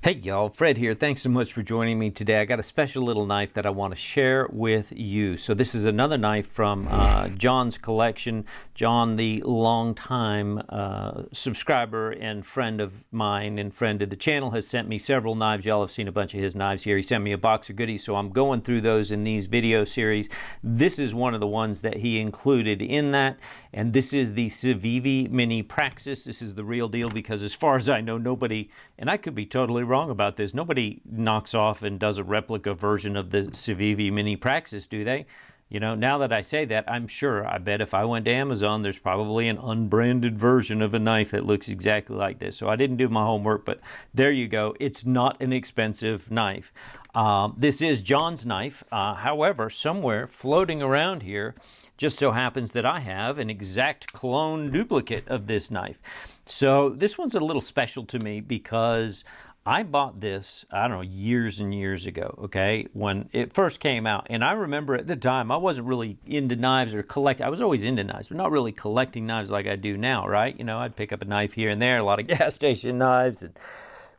Hey y'all, Fred here. Thanks so much for joining me today. I got a special little knife that I want to share with you. So this is another knife from John's collection. John, the longtime subscriber and friend of mine and friend of the channel, has sent me several knives. Y'all have seen a bunch of his knives here. He sent me a box of goodies, so I'm going through those in these video series. This is one of the ones that he included in that, and this is the Civivi Mini Praxis. This is the real deal because as far as I know, nobody, and I could be totally wrong about this, nobody knocks off and does a replica version of the Civivi Mini Praxis, do they? You know, now that I say that, I'm sure, I bet if I went to Amazon, there's probably an unbranded version of a knife that looks exactly like this. So I didn't do my homework, but there you go. It's not an expensive knife. This is John's knife. However, somewhere floating around here, just so happens that I have an exact clone duplicate of this knife. So this one's a little special to me because I bought this, I don't know, years and years ago, okay, when it first came out. And I remember at the time, I wasn't really into knives or I was always into knives, but not really collecting knives like I do now, right? You know, I'd pick up a knife here and there, a lot of gas station knives and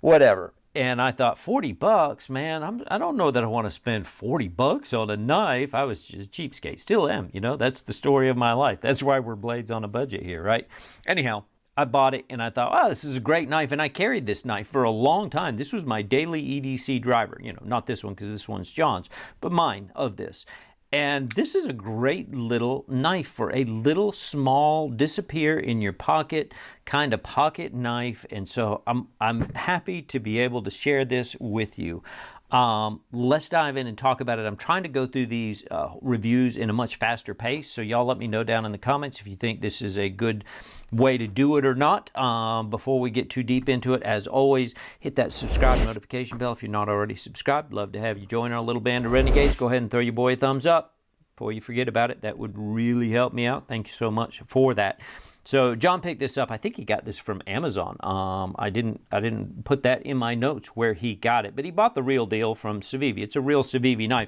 whatever. And I thought, 40 bucks, man, I don't know that I want to spend 40 bucks on a knife. I was just a cheapskate, still am, you know, that's the story of my life. That's why we're blades on a budget here, right? Anyhow, I bought it and I thought, oh, this is a great knife. And I carried this knife for a long time. This was my daily EDC driver. You know, not this one because this one's John's, but mine of this. And this is a great little knife for a little small disappear in your pocket kind of pocket knife. And so I'm happy to be able to share this with you. Let's dive in and talk about it. I'm trying to go through these reviews in a much faster pace, so y'all let me know down in the comments if you think this is a good way to do it or not. Before we get too deep into it, as always, hit that subscribe notification bell if you're not already subscribed. Love to have you join our little band of renegades. Go ahead and throw your boy a thumbs up before you forget about it. That would really help me out. Thank you so much for that. So John picked this up. I think he got this from Amazon. I didn't put that in my notes where he got it, but he bought the real deal from Civivi. It's a real Civivi knife.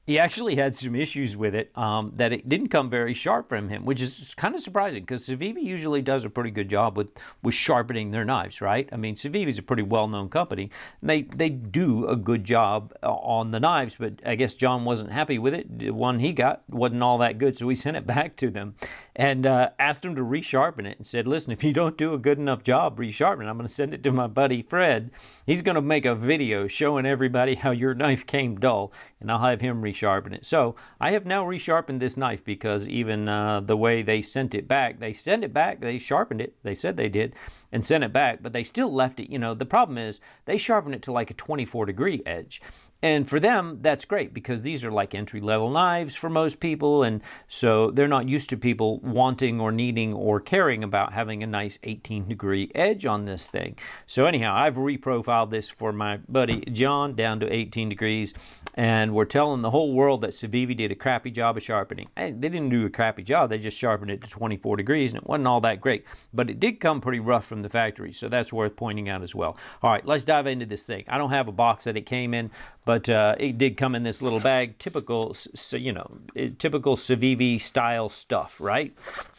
He actually had some issues with it, that it didn't come very sharp from him, which is kind of surprising because Civivi usually does a pretty good job with sharpening their knives, right? I mean, Civivi's a pretty well-known company. They do a good job on the knives, but I guess John wasn't happy with it. The one he got wasn't all that good, so he sent it back to them and asked them to resharpen it and said, listen, if you don't do a good enough job resharpening, I'm going to send it to my buddy Fred. He's going to make a video showing everybody how your knife came dull, and I'll have him resharpen it. So I have now resharpened this knife because even the way they sent it back, they sharpened it, they said they did, and sent it back, but they still left it, you know, the problem is they sharpened it to like a 24-degree edge. And for them, that's great because these are like entry-level knives for most people, and so they're not used to people wanting or needing or caring about having a nice 18-degree edge on this thing. So anyhow, I've reprofiled this for my buddy John down to 18 degrees, and we're telling the whole world that Civivi did a crappy job of sharpening. They didn't do a crappy job, they just sharpened it to 24 degrees, and it wasn't all that great. But it did come pretty rough from the factory, so that's worth pointing out as well. All right, let's dive into this thing. I don't have a box that it came in, but it did come in this little bag, typical, you know, typical Civivi style stuff, right?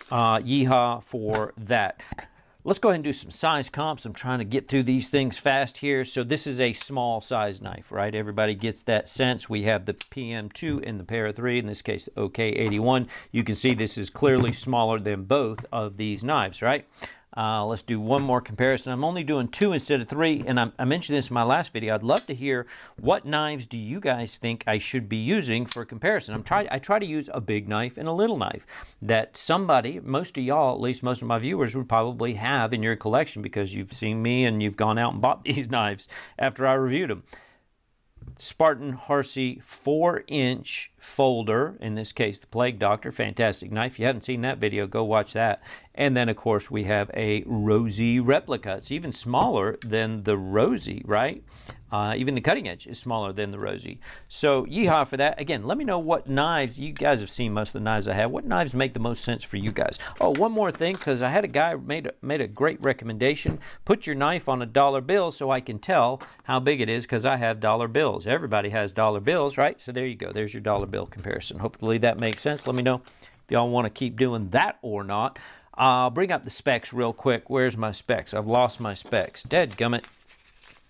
Yeehaw for that. Let's go ahead and do some size comps. I'm trying to get through these things fast here. So this is a small size knife, right? Everybody gets that sense. We have the PM2 and the Para 3, in this case, 𝗖𝗍𝘅. You can see this is clearly smaller than both of these knives, right? Let's do one more comparison. I'm only doing 2 instead of 3, and I mentioned this in my last video. I'd love to hear what knives do you guys think I should be using for comparison. I try to use a big knife and a little knife that somebody, most of y'all, at least most of my viewers, would probably have in your collection because you've seen me and you've gone out and bought these knives after I reviewed them. 𝗏𝗏𝘅𝗶𝘃𝗏 4-inch folder, in this case the Plague Doctor, fantastic knife. If you haven't seen that video, go watch that. And then of course we have a Rosy replica. It's even smaller than the Rosy, right? Even the cutting edge is smaller than the Rosy. So yeehaw for that. Again, let me know what knives, you guys have seen most of the knives I have, what knives make the most sense for you guys. Oh, one more thing, because I had a guy made a great recommendation. Put your knife on a dollar bill so I can tell how big it is, because I have dollar bills. Everybody has dollar bills, right? So there you go. There's your dollar bill comparison. Hopefully that makes sense. Let me know if y'all want to keep doing that or not. I'll bring up the specs real quick. Where's my specs? I've lost my specs. Dadgummit.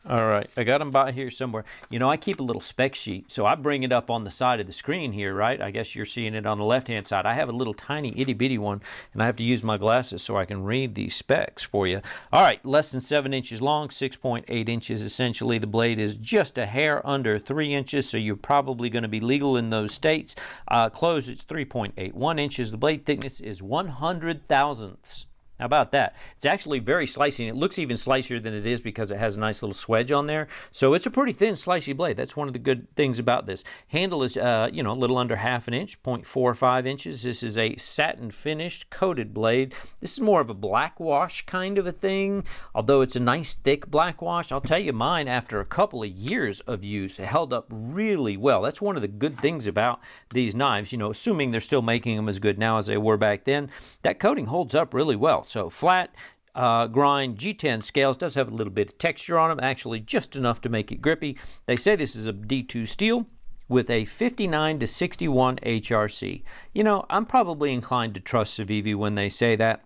All right, I got them by here somewhere. You know, I keep a little spec sheet, so I bring it up on the side of the screen here, right? I guess you're seeing it on the left-hand side. I have a little tiny itty-bitty one, and I have to use my glasses so I can read these specs for you. All right, less than 7 inches long, 6.8 inches essentially. The blade is just a hair under 3 inches, so you're probably going to be legal in those states. Closed, it's 3.81 inches. The blade thickness is 100 thousandths. How about that? It's actually very slicey. It looks even slicier than it is because it has a nice little swedge on there. So it's a pretty thin, slicey blade. That's one of the good things about this. Handle is, a little under half an inch, 0.45 inches. This is a satin finished coated blade. This is more of a black wash kind of a thing, although it's a nice thick black wash. I'll tell you, mine, after a couple of years of use, held up really well. That's one of the good things about these knives, assuming they're still making them as good now as they were back then. That coating holds up really well. So flat grind G10 scales, does have a little bit of texture on them, actually just enough to make it grippy. They say this is a D2 steel with a 59 to 61 HRC. I'm probably inclined to trust Civivi when they say that.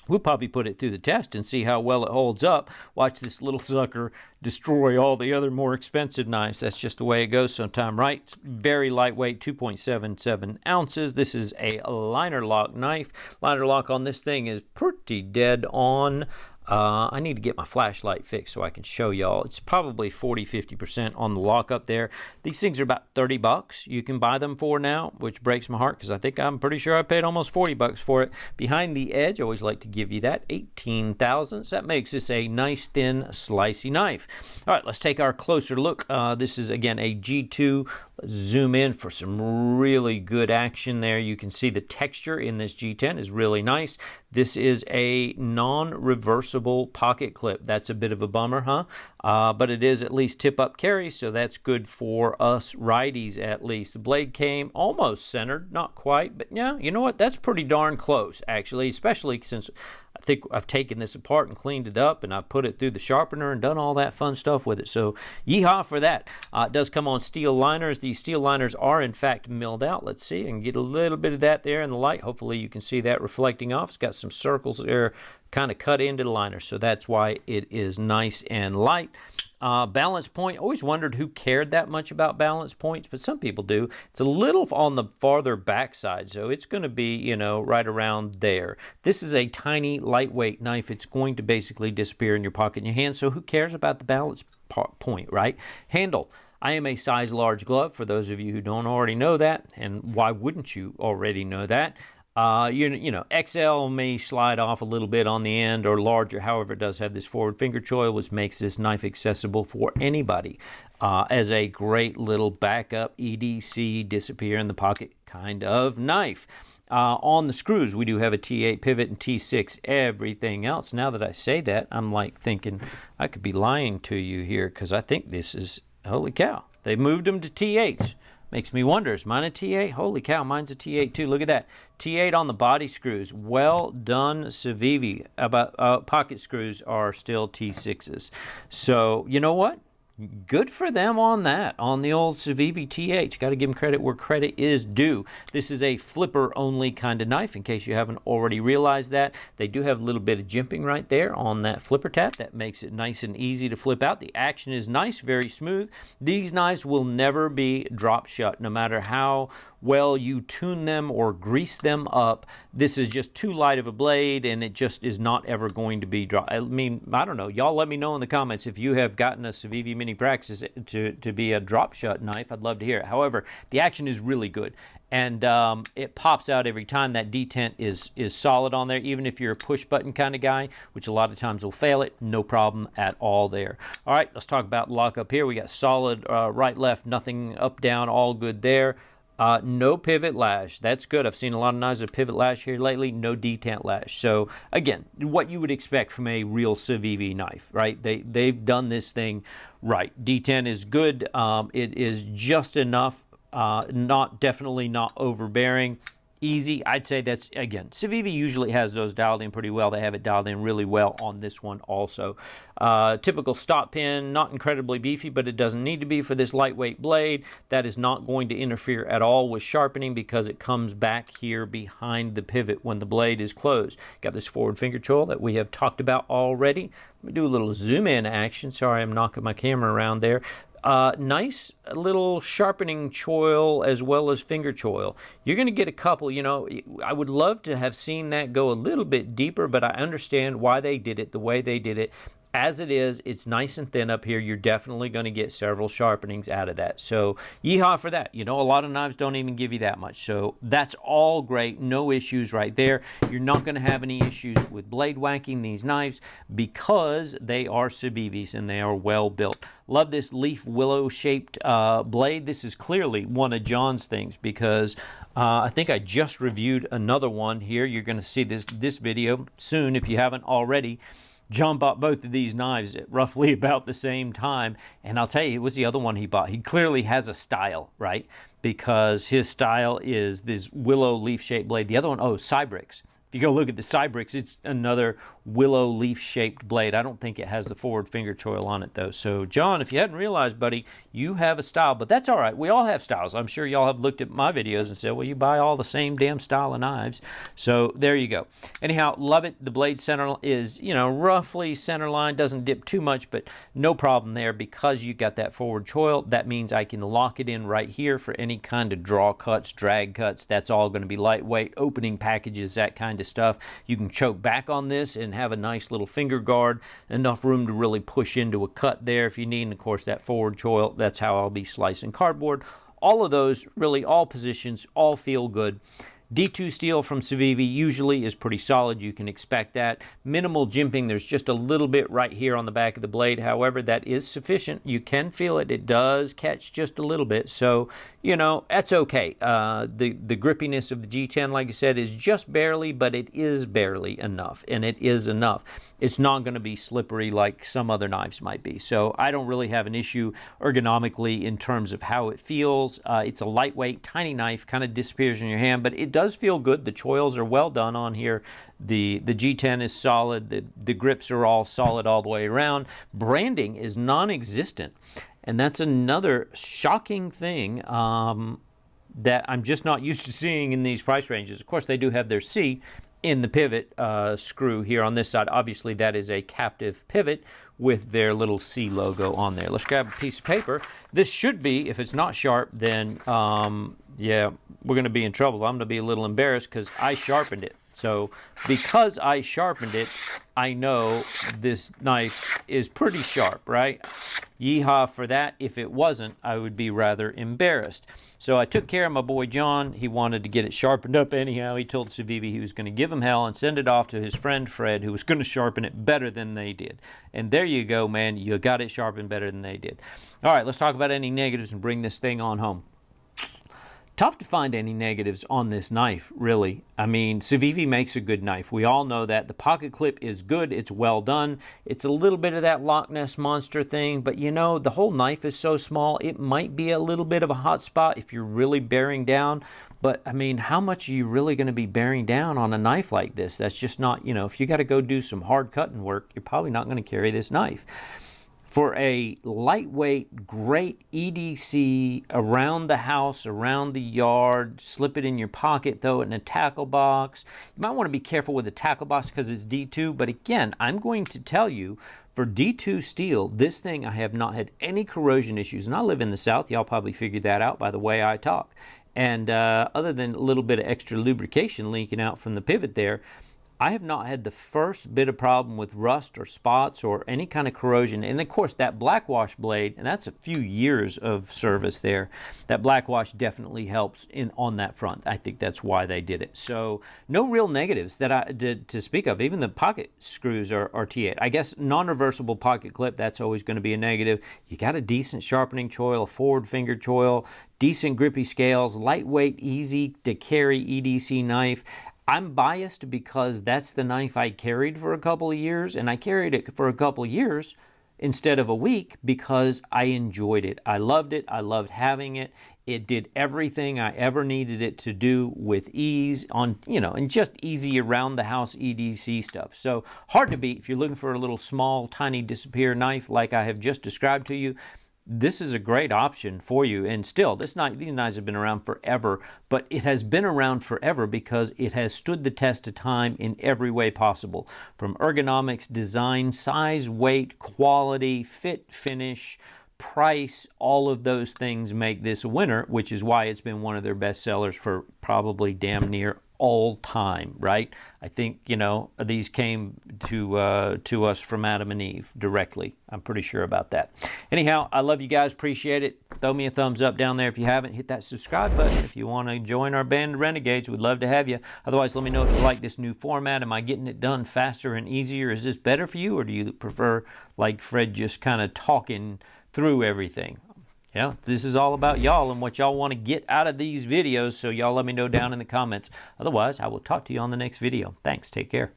We'll probably put it through the test and see how well it holds up. Watch this little sucker destroy all the other more expensive knives. That's just the way it goes sometime, right? It's very lightweight, 2.77 ounces. This is a liner lock knife. Liner lock on this thing is pretty dead on. I need to get my flashlight fixed so I can show y'all. It's probably 40-50% on the lock up there. These things are about 30 bucks. You can buy them for now, which breaks my heart because I'm pretty sure I paid almost 40 bucks for it. Behind the edge, I always like to give you that, 18 thousandths. That makes this a nice, thin, slicey knife. All right, let's take our closer look. This is, again, a G2. Let's zoom in for some really good action there. You can see the texture in this G10 is really nice. This is a non-reversible pocket clip. That's a bit of a bummer, huh? But it is at least tip-up carry, so that's good for us righties at least. The blade came almost centered, not quite, but yeah, you know what? That's pretty darn close, actually, especially since I think I've taken this apart and cleaned it up, and I put it through the sharpener and done all that fun stuff with it. So yeehaw for that. It does come on steel liners. These steel liners are, in fact, milled out. Let's see. I can get a little bit of that there in the light. Hopefully you can see that reflecting off. It's got some circles there kind of cut into the liner, so that's why it is nice and light. Balance point, always wondered who cared that much about balance points, but some people do. It's a little on the farther back side, so it's going to be, right around there. This is a tiny, lightweight knife. It's going to basically disappear in your pocket in your hand, so who cares about the balance point, right? Handle. I am a size large glove, for those of you who don't already know that, and why wouldn't you already know that? XL may slide off a little bit on the end, or larger. However, it does have this forward finger choil, which makes this knife accessible for anybody as a great little backup EDC, disappear in the pocket kind of knife. On the screws, we do have a T8 pivot and T6 everything else. Now that I say that, I'm like thinking I could be lying to you here, because I think this is, holy cow, they moved them to T8s. Makes me wonder, is mine a T8? Holy cow, mine's a T8 too. Look at that. T8 on the body screws. Well done, Civivi. Pocket screws are still T6s. So, you know what? Good for them on that, on the old Civivi TH. Got to give them credit where credit is due. This is a flipper-only kind of knife, in case you haven't already realized that. They do have a little bit of jimping right there on that flipper tap. That makes it nice and easy to flip out. The action is nice, very smooth. These knives will never be drop shut, no matter how well you tune them or grease them up. This is just too light of a blade, and it just is not ever going to be drop. I mean, I don't know. Y'all let me know in the comments if you have gotten a Civivi Mini Praxis to be a drop shut knife. I'd love to hear it. However, the action is really good, and it pops out every time. That detent is solid on there. Even if you're a push button kind of guy, which a lot of times will fail it, no problem at all there. All right, let's talk about lock up here. We got solid right, left, nothing up, down, all good there. No pivot lash. That's good. I've seen a lot of knives with pivot lash here lately. No detent lash. So again, what you would expect from a real Civivi knife, right? They've done this thing right. Detent is good. It is just enough. Definitely not overbearing. easy. I'd say that's, again, Civivi usually has those dialed in pretty well. They have it dialed in really well on this one also. Typical stop pin, not incredibly beefy, but it doesn't need to be for this lightweight blade. That is not going to interfere at all with sharpening because it comes back here behind the pivot when the blade is closed. Got this forward finger choil that we have talked about already. Let me do a little zoom in action. Sorry, I'm knocking my camera around there. Nice little sharpening choil as well as finger choil. You're going to get a couple, you know, I would love to have seen that go a little bit deeper, but I understand why they did it the way they did it. As it is, it's nice and thin up here. You're definitely going to get several sharpenings out of that. So, yeehaw for that. You know, a lot of knives don't even give you that much. So, that's all great. No issues right there. You're not going to have any issues with blade whacking these knives because they are Civivis and they are well built. Love this leaf willow shaped blade. This is clearly one of John's things because I think I just reviewed another one here. You're going to see this video soon if you haven't already. John bought both of these knives at roughly about the same time, and I'll tell you, it was the other one he bought. He clearly has a style, right? Because his style is this willow leaf-shaped blade. The other one, oh, 𝗖𝗶𝘃𝗶𝗃. If you go look at the 𝗖𝗶𝘃𝗶, it's another willow leaf-shaped blade. I don't think it has the forward finger choil on it, though. So, John, if you hadn't realized, buddy, you have a style. But that's all right. We all have styles. I'm sure y'all have looked at my videos and said, well, you buy all the same damn style of knives. So, there you go. Anyhow, love it. The blade center is, you know, roughly center line. Doesn't dip too much, but no problem there because you got that forward choil. That means I can lock it in right here for any kind of draw cuts, drag cuts. That's all going to be lightweight, opening packages, that kind of stuff. You can choke back on this and have a nice little finger guard, enough room to really push into a cut there if you need. And of course that forward choil, that's how I'll be slicing cardboard. All of those, really all positions, all feel good. D2 steel from Civivi usually is pretty solid. You can expect that. Minimal jimping. There's just a little bit right here on the back of the blade. However, that is sufficient. You can feel it. It does catch just a little bit. So, you know, that's okay. The grippiness of the G10, like I said, is just barely, but it is barely enough. And it is enough. It's not going to be slippery like some other knives might be. So I don't really have an issue ergonomically in terms of how it feels. It's a lightweight, tiny knife, kind of disappears in your hand, but it does feel good. The choils are well done on here. The G10 is solid. The grips are all solid all the way around. Branding is non-existent. And that's another shocking thing that I'm just not used to seeing in these price ranges. Of course, they do have their C in the pivot screw here on this side. Obviously, that is a captive pivot with their little C logo on there. Let's grab a piece of paper. This should be, if it's not sharp, then yeah, we're going to be in trouble. I'm going to be a little embarrassed because I sharpened it. So because I sharpened it, I know this knife is pretty sharp, right? Yeehaw for that. If it wasn't, I would be rather embarrassed. So I took care of my boy John. He wanted to get it sharpened up anyhow. He told Civivi he was going to give him hell and send it off to his friend Fred, who was going to sharpen it better than they did. And there you go, man. You got it sharpened better than they did. All right, let's talk about any negatives and bring this thing on home. Tough to find any negatives on this knife, really. I mean, Civivi makes a good knife. We all know that. The pocket clip is good. It's well done. It's a little bit of that Loch Ness Monster thing, but you know, the whole knife is so small, it might be a little bit of a hot spot if you're really bearing down. But, I mean, how much are you really going to be bearing down on a knife like this? That's just not, you know, if you got to go do some hard cutting work, you're probably not going to carry this knife. For a lightweight, great EDC around the house, around the yard, slip it in your pocket, throw it in a tackle box. You might want to be careful with the tackle box because it's D2, but again, I'm going to tell you, for D2 steel, this thing I have not had any corrosion issues, and I live in the South. Y'all probably figured that out by the way I talk. And other than a little bit of extra lubrication leaking out from the pivot there, I have not had the first bit of problem with rust or spots or any kind of corrosion. And of course, that blackwash blade, and that's a few years of service there, that blackwash definitely helps on that front. I think that's why they did it. So no real negatives that I did to speak of. Even the pocket screws are T8. I guess non-reversible pocket clip, that's always going to be a negative. You got a decent sharpening choil, a forward finger choil, decent grippy scales, lightweight, easy to carry EDC knife. I'm biased because that's the knife I carried for a couple of years, and I carried it for a couple of years instead of a week because I enjoyed it. I loved it. I loved having it. It did everything I ever needed it to do with ease on, and just easy around the house EDC stuff. So hard to beat if you're looking for a little small, tiny disappear knife like I have just described to you. This is a great option for you. And still, these knives have been around forever, but it has been around forever because it has stood the test of time in every way possible. From ergonomics, design, size, weight, quality, fit, finish, price, all of those things make this a winner, which is why it's been one of their best sellers for probably damn near all time, right? I think, these came to us from Adam and Eve directly. I'm pretty sure about that. Anyhow, I love you guys. Appreciate it. Throw me a thumbs up down there if you haven't. Hit that subscribe button if you want to join our band of renegades. We'd love to have you. Otherwise, let me know if you like this new format. Am I getting it done faster and easier? Is this better for you, or do you prefer, like Fred, just kind of talking through everything? Yeah, this is all about y'all and what y'all want to get out of these videos, so y'all let me know down in the comments. Otherwise, I will talk to you on the next video. Thanks. Take care.